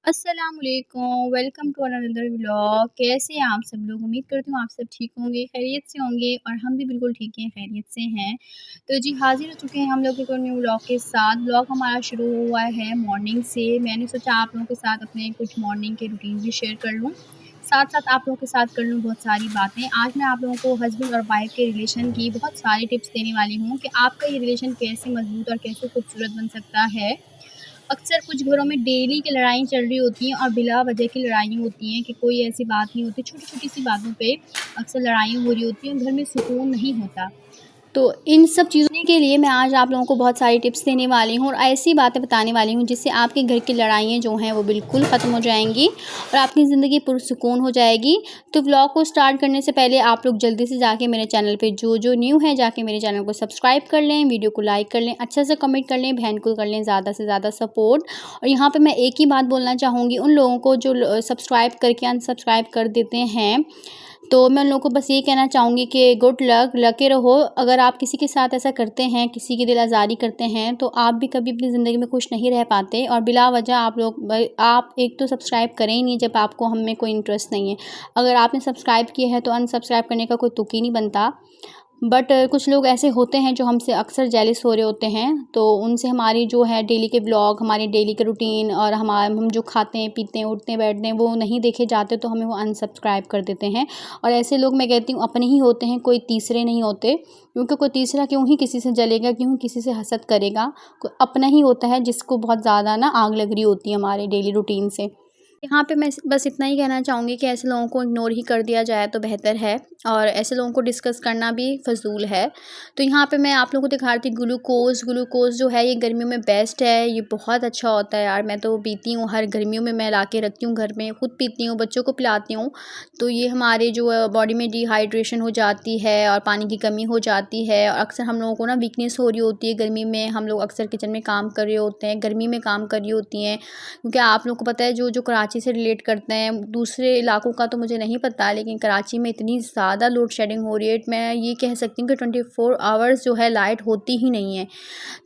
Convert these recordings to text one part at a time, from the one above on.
अस्सलामुअलैकुम, welcome to another vlog. कैसे हैं आप सब लोग? उम्मीद करती हूँ आप सब ठीक होंगे, खैरियत से होंगे और हम भी बिल्कुल ठीक हैं, खैरियत से हैं। तो जी हाज़िर हो चुके हैं हम लोग एक और न्यू व्लॉग के साथ। व्लॉग हमारा शुरू हुआ है मॉर्निंग से। मैंने सोचा आप लोगों के साथ अपने कुछ मॉर्निंग के रूटीन भी शेयर कर लूँ, साथ-साथ आप लोगों के साथ कर लूँ बहुत सारी बातें। आज मैं आप लोगों को हस्बैंड और वाइफ़ के रिलेशन की बहुत सारी टिप्स देने वाली हूँ कि आपका ये रिलेशन कैसे मज़बूत और कैसे खूबसूरत बन सकता है। अक्सर कुछ घरों में डेली की लड़ाई चल रही होती हैं और बिला वजह की लड़ाइयाँ होती हैं कि कोई ऐसी बात नहीं होती, छोटी-छोटी सी बातों पे अक्सर लड़ाइयाँ हो रही होती हैं, घर में सुकून नहीं होता। तो इन सब चीज़ों के लिए मैं आज आप लोगों को बहुत सारी टिप्स देने वाली हूँ और ऐसी बातें बताने वाली हूँ जिससे आपके घर की लड़ाइयाँ जो हैं वो बिल्कुल ख़त्म हो जाएँगी और आपकी ज़िंदगी पुरसुकून हो जाएगी। तो व्लॉग को स्टार्ट करने से पहले आप लोग जल्दी से जाके मेरे चैनल पे जो न्यू है जाके मेरे चैनल को सब्सक्राइब कर लें, वीडियो को लाइक कर लें, अच्छा से कमेंट कर लें, बहन को कर लें ज़्यादा से ज़्यादा सपोर्ट। और यहाँ पे मैं एक ही बात बोलना चाहूँगी उन लोगों को जो सब्सक्राइब करके अनसब्सक्राइब कर देते हैं, तो मैं उन लोगों को बस ये कहना चाहूँगी कि गुड लक, लकी रहो। अगर आप किसी के साथ ऐसा करते हैं, किसी की दिल आज़ारी करते हैं, तो आप भी कभी अपनी ज़िंदगी में खुश नहीं रह पाते और बिला वजह आप एक तो सब्सक्राइब करें ही नहीं जब आपको हम में कोई इंटरेस्ट नहीं है। अगर आपने सब्सक्राइब किया है तो अनसब्सक्राइब करने का कोई तुक ही नहीं बनता। बट कुछ लोग ऐसे होते हैं जो हमसे अक्सर जेलस हो रहे होते हैं, तो उनसे हमारी जो है डेली के व्लॉग, हमारी डेली के रूटीन और हम जो खाते हैं, पीते हैं, उठते हैं, बैठते हैं, वो नहीं देखे जाते तो हमें वो अनसब्सक्राइब कर देते हैं। और ऐसे लोग मैं कहती हूँ अपने ही होते हैं, कोई तीसरे नहीं होते, क्योंकि कोई तीसरा क्यों ही किसी से जलेगा, क्यों ही किसी से हसद करेगा। कोई अपना ही होता है जिसको बहुत ज़्यादा ना आग लग रही होती है हमारे डेली रूटीन से। यहाँ पे मैं बस इतना ही कहना चाहूँगी कि ऐसे लोगों को इग्नोर ही कर दिया जाए तो बेहतर है और ऐसे लोगों को डिस्कस करना भी फ़ज़ूल है। तो यहाँ पे मैं आप लोगों को दिखा रही थी ग्लूकोज़ जो है ये गर्मियों में बेस्ट है, ये बहुत अच्छा होता है यार। मैं तो पीती हूँ, हर गर्मियों में मैं ला के रखती हूँ घर में, खुद पीती हूँ, बच्चों को पिलाती हूँ। तो ये हमारे जो बॉडी में डिहाइड्रेशन हो जाती है और पानी की कमी हो जाती है और अक्सर हम लोगों को ना वीकनेस हो रही होती है गर्मी में। हम लोग अक्सर किचन में काम कर रहे होते हैं, गर्मी में काम कर रही होती हैं, क्योंकि आप लोगों को पता है जो कराची से रिलेट करते हैं, दूसरे इलाकों का तो मुझे नहीं पता, लेकिन कराची में इतनी ज़्यादा लोड शेडिंग हो रही है, मैं ये कह सकती हूँ कि 24 आवर्स जो है लाइट होती ही नहीं है।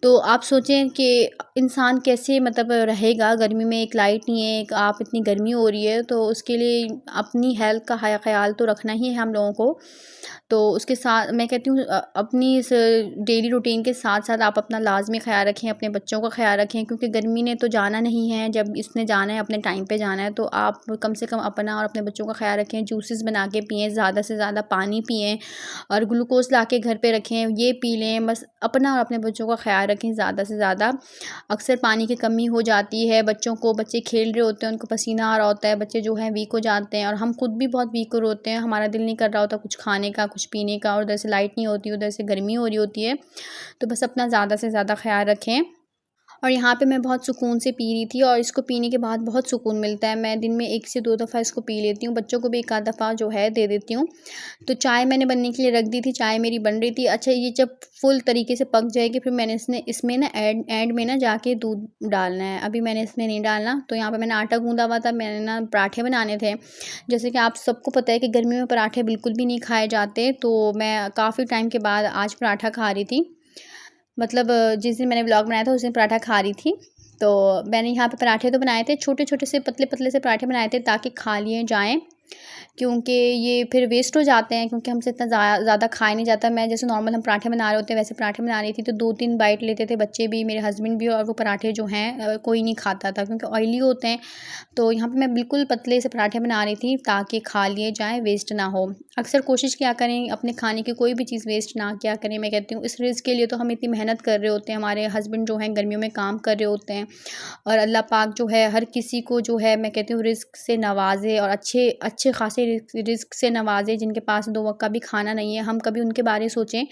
तो आप सोचें कि इंसान कैसे मतलब रहेगा गर्मी में, एक लाइट नहीं है, एक आप इतनी गर्मी हो रही है, तो उसके लिए अपनी हेल्थ का ख़याल तो रखना ही है हम लोगों को। तो उसके साथ मैं कहती हूँ अपनी इस डेली रूटीन के साथ-साथ आप अपना लाज़मी ख़याल रखें, अपने बच्चों का ख़याल रखें, क्योंकि गर्मी ने तो जाना नहीं है। जब इसने जाना है, अपने टाइम पे जाना है, तो आप कम से कम अपना और अपने बच्चों का ख़याल रखें। जूसेस बना के पिएँ, ज़्यादा से ज़्यादा पानी पिएँ और ग्लूकोज़ ला के घर पे रखें, ये पी लें। बस अपना और अपने बच्चों का ख़याल रखें ज़्यादा से ज़्यादा। अक्सर पानी की कमी हो जाती है बच्चे खेल रहे होते हैं, उनको पसीना आ रहा होता है, बच्चे जो हैं वीक हो जाते हैं और हम खुद भी बहुत वीक होते हैं। हमारा दिल नहीं कर रहा होता कुछ खाने का, कुछ पीने का और उधर से लाइट नहीं होती, उधर से गर्मी हो रही होती है। तो बस अपना ज़्यादा से ज़्यादा ख़याल रखें। और यहाँ पे मैं बहुत सुकून से पी रही थी और इसको पीने के बाद बहुत सुकून मिलता है। मैं दिन में 1 से 2 दफ़ा इसको पी लेती हूँ, बच्चों को भी 1 आध दफ़ा जो है दे देती हूँ। तो चाय मैंने बनने के लिए रख दी थी, चाय मेरी बन रही थी। अच्छा, ये जब फुल तरीके से पक जाएगी फिर मैंने इसमें ना एंड में ना जाके दूध डालना है। अभी मैंने इसमें नहीं डालना। तो यहाँ पे मैंने आटा गूँधा हुआ था, मैंने ना पराठे बनाने थे। जैसे कि आप सबको पता है कि गर्मी में पराठे बिल्कुल भी नहीं खाए जाते, तो मैं काफ़ी टाइम के बाद आज पराठा खा रही थी। मतलब जिस दिन मैंने व्लॉग बनाया था उस दिन पराठा खा रही थी। तो मैंने यहाँ पे पराठे तो बनाए थे, छोटे-छोटे से पतले-पतले से पराठे बनाए थे ताकि खा लिए जाएँ, क्योंकि ये फिर वेस्ट हो जाते हैं, क्योंकि हमसे इतना ज़्यादा खाया नहीं जाता। मैं जैसे नॉर्मल हम पराठे बना रहे होते हैं वैसे पराठे बना रही थी, तो 2-3 बाइट लेते थे बच्चे भी, मेरे हस्बैंड भी, और वो पराठे जो हैं कोई नहीं खाता था क्योंकि ऑयली होते हैं। तो यहाँ पे मैं बिल्कुल पतले से पराठे बना रही थी ताकि खा लिए जाएँ, वेस्ट ना हो। अक्सर कोशिश किया करें अपने खाने की कोई भी चीज़ वेस्ट ना किया करें। मैं कहती हूँ इस रिज़्क के लिए तो हम इतनी मेहनत कर रहे होते हैं, हमारे हस्बैंड जो हैं गर्मियों में काम कर रहे होते हैं और अल्लाह पाक जो है हर किसी को जो है मैं कहती हूँ रिज़्क से नवाज़े और अच्छे अच्छे खासे रिज़्क से नवाज़े, जिनके पास 2 वक़्त का भी खाना नहीं है। हम कभी उनके बारे में सोचें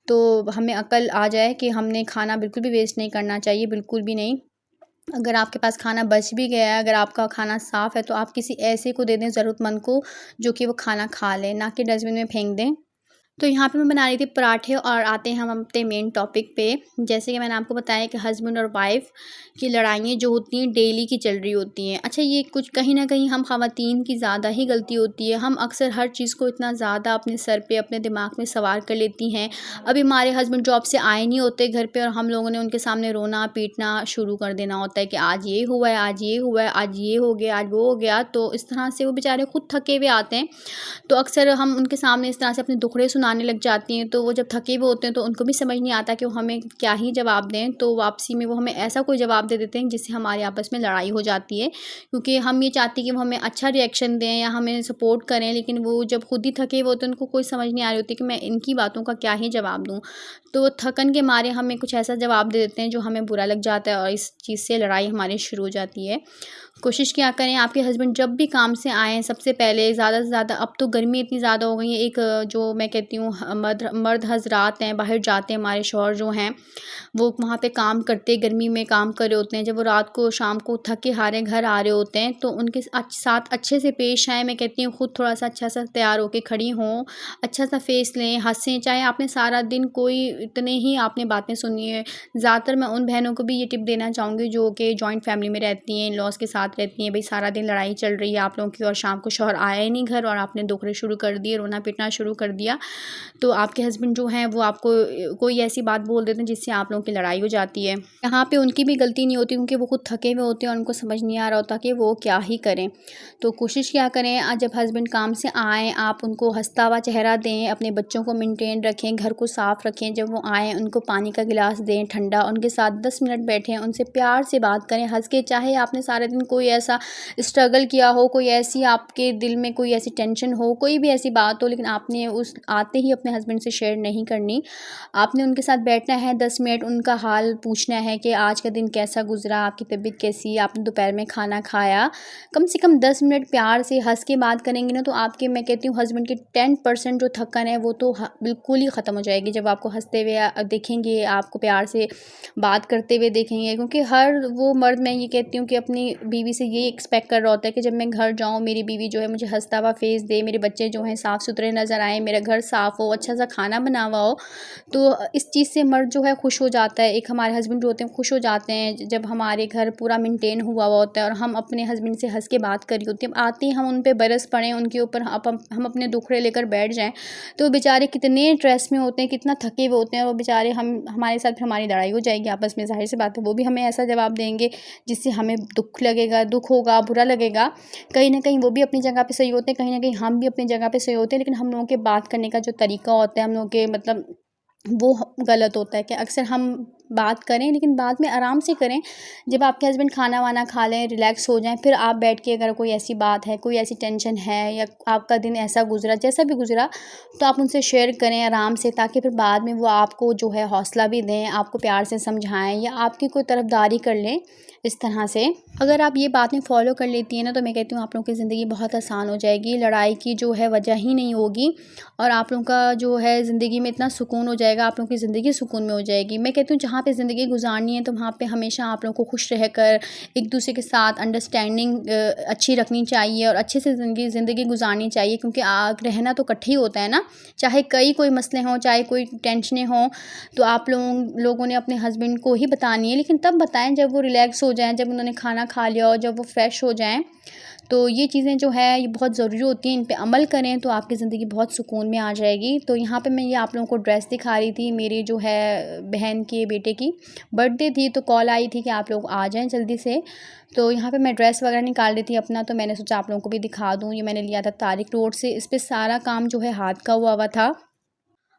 तो हमें अक्ल आ जाए कि हमने खाना बिल्कुल भी वेस्ट नहीं करना चाहिए, बिल्कुल भी नहीं। अगर आपके पास खाना बच भी गया है, अगर आपका खाना साफ़ है, तो आप किसी ऐसे को दे दें ज़रूरतमंद को, जो कि वो खाना खा ले, ना कि डस्टबिन में फेंक दें। तो यहाँ पे मैं बना रही थी पराठे और आते हैं हम अपने मेन टॉपिक पे। जैसे कि मैंने आपको बताया कि हस्बैंड और वाइफ़ की लड़ाइयाँ जो होती हैं डेली की चल रही होती हैं। अच्छा, ये कुछ कहीं न कहीं हम ख़वातीन की ज़्यादा ही गलती होती है। हम अक्सर हर चीज़ को इतना ज़्यादा अपने सर पे, अपने दिमाग में सवार कर लेती हैं। अभी हमारे हस्बैंड जॉब से आए नहीं होते घर पे और हम लोगों ने उनके सामने रोना-पीटना शुरू कर देना होता है कि आज ये हुआ है, आज ये हुआ है, आज ये हो गया, आज वो हो गया। तो इस तरह से वो बेचारे खुद थके हुए आते हैं। तो अक्सर हम उनके सामने इस तरह से अपने दुखड़े सुनाने लग जाती हैं, तो वो जब थके हुए होते हैं तो उनको भी समझ नहीं आता कि वो हमें क्या ही जवाब दें। तो वापसी में वो हमें ऐसा कोई जवाब दे देते हैं जिससे हमारी आपस में लड़ाई हो जाती है, क्योंकि हम ये चाहते हैं कि वो हमें अच्छा रिएक्शन दें या हमें सपोर्ट करें, लेकिन वो जब खुद ही थके हुए होते हैं उनको कोई समझ नहीं आ रही होती कि मैं इनकी बातों का क्या ही जवाब दूँ। तो वो थकन के मारे हमें कुछ ऐसा जवाब दे देते हैं जो हमें बुरा लग जाता है और इस चीज़ से लड़ाई हमारी शुरू हो जाती है। कोशिश क्या करें, आपके हस्बैंड जब भी काम से आएँ सबसे पहले ज़्यादा से ज़्यादा, अब तो गर्मी इतनी ज़्यादा हो गई है, एक जो मैं कहती हूँ मर्द मर्द हज़रात हैं, बाहर जाते हैं, हमारे शौहर जो हैं वो वहाँ पे काम करते, गर्मी में काम कर रहे होते हैं। जब वो रात को शाम को थके हारे घर आ रहे होते हैं तो उनके साथ अच्छे से पेश आएँ। मैं कहती हूँ खुद थोड़ा-सा अच्छा-सा तैयार होके खड़ी हों, अच्छा-सा फेस लें, हँसें। चाहे आपने सारा दिन कोई इतने ही आपने बातें सुनी है। ज़्यादातर मैं उन बहनों को भी ये टिप देना चाहूँगी जो कि जॉइंट फैमिली में रहती हैं, इन-लॉज़ के साथ रहती हैं। भई सारा दिन लड़ाई चल रही है आप लोगों की और शाम को शौहर आया ही नहीं घर और आपने दुखड़े शुरू कर दिए, रोना-पीटना शुरू कर दिया। तो आपके हस्बैंड जो हैं वो आपको कोई ऐसी बात बोल देते हैं जिससे आप लोगों की लड़ाई हो जाती है। यहाँ पे उनकी भी गलती नहीं होती क्योंकि वो खुद थके हुए होते हैं और उनको समझ नहीं आ रहा होता कि वो क्या ही करें। तो कोशिश क्या करें, जब हस्बैंड काम से आएँ आप उनको हँसता हुआ चेहरा दें, अपने बच्चों को मेंटेन रखें, घर को साफ़ रखें। जब वो आएँ उनको पानी का गिलास दें ठंडा, उनके साथ 10 मिनट बैठें, उनसे प्यार से बात करें हँस के। चाहे आपने सारे दिन कोई ऐसा स्ट्रगल किया हो, कोई ऐसी आपके दिल में कोई ऐसी टेंशन हो, कोई भी ऐसी बात हो, लेकिन आपने उस आते ही अपने हस्बैंड से शेयर नहीं करनी। आपने उनके साथ बैठना है 10 मिनट, उनका हाल पूछना है कि आज का दिन कैसा गुज़रा, आपकी तबीयत कैसी है, आपने दोपहर में खाना खाया। कम से कम 10 मिनट प्यार से हँस के बात करेंगे ना तो आपके, मैं कहती हूँ, हस्बैंड की 10% जो थकन है वो तो बिल्कुल ही ख़त्म हो जाएगी जब आपको हँसते हुए देखेंगे, आपको प्यार से बात करते हुए देखेंगे। क्योंकि हर वो मर्द, मैं ये कहती हूँ कि अपनी बीवी से ये एक्सपेक्ट कर रहा होता है कि जब मैं घर जाऊँ मेरी बीवी जो है मुझे हँसता हुआ फेस दे, मेरे बच्चे जो हैं साफ़ सुथरे नज़र आएँ, मेरा घर साफ़ हो, अच्छा सा खाना बना हुआ हो। तो इस चीज़ से मर्द जो है खुश हो जाता है। एक हमारे हस्बैंड जो होते हैं खुश हो जाते हैं जब हमारे घर पूरा मेंटेन हुआ हुआ होता है और हम अपने हस्बैंड से हँस के बात कर रही होती हैं। आते ही हम उन पे बरस पड़ें, उनके ऊपर हम अपने दुखड़े लेकर बैठ जाएँ, तो बेचारे कितने स्ट्रेस में होते हैं, कितना थके हुए होते हैं। वो बेचारे हमारे साथ फिर हमारी लड़ाई हो जाएगी आपस में, ज़ाहिर-सी बात है। वो भी हमें ऐसा जवाब देंगे जिससे हमें दुःख लगेगा, दुःख होगा, बुरा लगेगा। कहीं न कहीं वो भी अपनी जगह पे सही होते हैं, कहीं न कहीं हम भी अपनी जगह पे सही होते हैं, लेकिन हम लोगों के बात करने का जो तरीका होता है, हम लोगों के मतलब वो गलत होता है कि अक्सर हम बात करें लेकिन बाद में आराम से करें। जब आपके हस्बैंड खाना वाना खा लें, रिलैक्स हो जाएँ, फिर आप बैठ के अगर कोई ऐसी बात है, कोई ऐसी टेंशन है या आपका दिन ऐसा गुज़रा, जैसा भी गुज़रा, तो आप उनसे शेयर करें आराम से, ताकि फिर बाद में वो आपको जो है हौसला भी दें, आपको प्यार से समझाएँ या आपकी कोई तरफ़दारी कर लें। इस तरह से अगर आप ये बातें फ़ॉलो कर लेती हैं ना तो मैं कहती हूँ आप लोगों की ज़िंदगी बहुत आसान हो जाएगी। लड़ाई की जो है वजह ही नहीं होगी और आप लोगों का जो है ज़िंदगी में इतना सुकून हो जाएगा, आप लोगों की ज़िंदगी सुकून में हो जाएगी। मैं कहती हूँ जहाँ पे ज़िंदगी गुज़ारनी है तो वहाँ पे हमेशा आप लोगों को खुश रहकर एक-दूसरे के साथ अंडरस्टैंडिंग अच्छी रखनी चाहिए और अच्छे से ज़िंदगी गुज़ारनी चाहिए, क्योंकि रहना तो इकट्ठे ही होता है ना। चाहे कोई मसले हों, चाहे कोई टेंशनें हों, तो आप लोगों ने अपने हस्बैंड को ही बतानी है, लेकिन तब बताएँ जब वो रिलैक्स हो जाएँ, जब उन्होंने खाना खा लिया और जब वो फ्रेश हो जाएँ। तो ये चीज़ें जो है ये बहुत ज़रूरी होती हैं, इन पे अमल करें तो आपकी ज़िंदगी बहुत सुकून में आ जाएगी। तो यहाँ पे मैं ये आप लोगों को ड्रेस दिखा रही थी, मेरी जो है बहन के बेटे की बर्थडे थी, तो कॉल आई थी कि आप लोग आ जाएँ जल्दी से। तो यहाँ पे मैं ड्रेस वगैरह निकाल रही थी अपना, तो मैंने सोचा आप लोगों को भी दिखा दूँ। ये मैंने लिया था तारिक रोड से, इस पे सारा काम जो है हाथ का हुआ था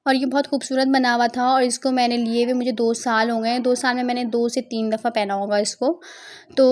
और ये बहुत खूबसूरत बना हुआ था और इसको मैंने लिए हुए मुझे 2 साल हो गए हैं। 2 साल में मैंने 2 से 3 दफ़ा पहना होगा इसको। तो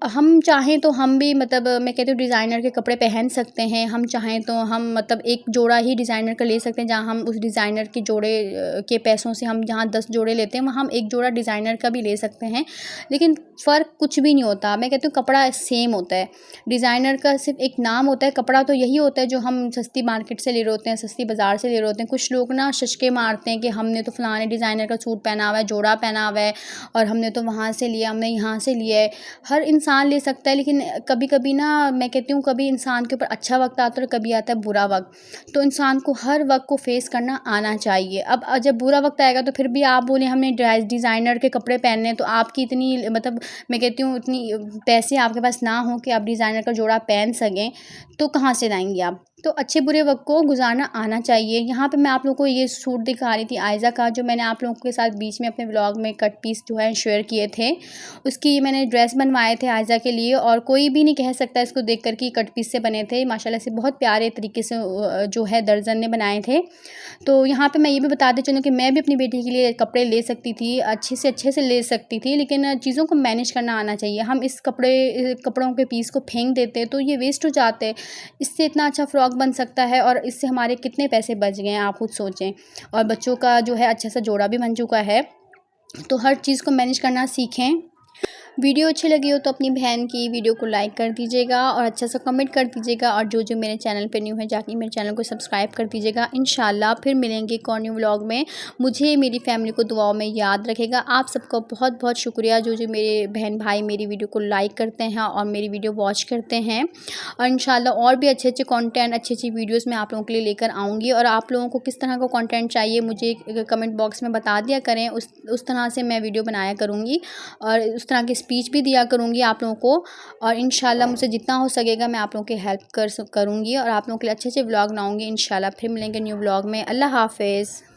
हम चाहें तो हम भी मतलब मैं कहती हूँ डिज़ाइनर के कपड़े पहन सकते हैं। हम चाहें तो हम मतलब एक जोड़ा ही डिज़ाइनर का ले सकते हैं, जहाँ हम उस डिज़ाइनर के जोड़े के पैसों से हम जहाँ 10 जोड़े लेते हैं, वहाँ हम एक जोड़ा डिज़ाइनर का भी ले सकते हैं। लेकिन फ़र्क कुछ भी नहीं होता। मैं कहती हूँ कपड़ा सेम होता है। डिज़ाइनर का सिर्फ़ एक नाम होता है, कपड़ा तो यही होता है जो हम सस्ती मार्केट से ले रहे होते हैं, सस्ती बाज़ार से ले रहे होते हैं। कुछ लोग ना चस्के मारते हैं कि हमने तो फ़लाने डिज़ाइनर का सूट पहना हुआ है, जोड़ा पहना हुआ है और हमने तो वहाँ से लिया, हमने यहाँ से लिया है। हर इंसान ले सकता है, लेकिन कभी-कभी ना मैं कहती हूँ कभी इंसान के ऊपर अच्छा वक़्त आता है और कभी आता है बुरा वक़्त। तो इंसान को हर वक़्त को फ़ेस करना आना चाहिए। अब जब बुरा वक़्त आएगा तो फिर भी आप बोलें हमने डिज़ाइनर के कपड़े पहनने हैं, तो आपकी इतनी मतलब मैं कहती हूँ इतनी पैसे आपके पास ना हो कि आप डिज़ाइनर का जोड़ा पहन सकें, तो कहाँ से लाएँगे आप? तो अच्छे बुरे वक़्त को गुज़ारना आना चाहिए। यहाँ पे मैं आप लोगों को ये सूट दिखा रही थी आइज़ा का, जो मैंने आप लोगों के साथ बीच में अपने व्लॉग में कट पीस जो है शेयर किए थे। उसकी मैंने ड्रेस बनवाए थे आइज़ा के लिए, और कोई भी नहीं कह सकता इसको देख कर कि कट पीस से बने थे। माशाल्लाह से बहुत प्यारे तरीके से जो है दर्ज़न ने बनाए थे। तो यहाँ पे मैं ये भी बताते चलूँ कि मैं भी अपनी बेटी के लिए कपड़े ले सकती थी, अच्छे से ले सकती थी, लेकिन चीज़ों को मैनेज करना आना चाहिए। हम इस कपड़ों के पीस को फेंक देते हैं तो ये वेस्ट हो जाते हैं। इससे इतना अच्छा फ्रॉक बन सकता है और इससे हमारे कितने पैसे बच गए हैं, आप खुद सोचें। और बच्चों का जो है अच्छा सा जोड़ा भी बन चुका है। तो हर चीज़ को मैनेज करना सीखें। वीडियो अच्छी लगी हो तो अपनी बहन की वीडियो को लाइक कर दीजिएगा और अच्छा सा कमेंट कर दीजिएगा, और जो मेरे चैनल पे न्यू है जाके मेरे चैनल को सब्सक्राइब कर दीजिएगा। इंशाल्लाह फिर मिलेंगे एक और न्यू व्लॉग में। मुझे मेरी फैमिली को दुआओं में याद रखेगा। आप सबका बहुत बहुत शुक्रिया जो मेरे बहन भाई मेरी वीडियो को लाइक करते हैं और मेरी वीडियो वॉच करते हैं। और इंशाल्लाह और भी अच्छे कंटेंट, अच्छी वीडियोज़ मैं आप लोगों के लिए लेकर आऊँगी। और आप लोगों को किस तरह का कंटेंट चाहिए मुझे कमेंट बॉक्स में बता दिया करें, उस तरह से मैं वीडियो बनाया करूँगी और उस तरह की स्पीच भी दिया करूँगी आप लोगों को। और इंशाल्लाह मुझसे जितना हो सकेगा मैं आप लोगों की हेल्प करूँगी और आप लोगों के लिए अच्छे व्लॉग बनाऊँगी। इंशाल्लाह फिर मिलेंगे न्यू व्लॉग में। अल्लाह हाफ़िज़।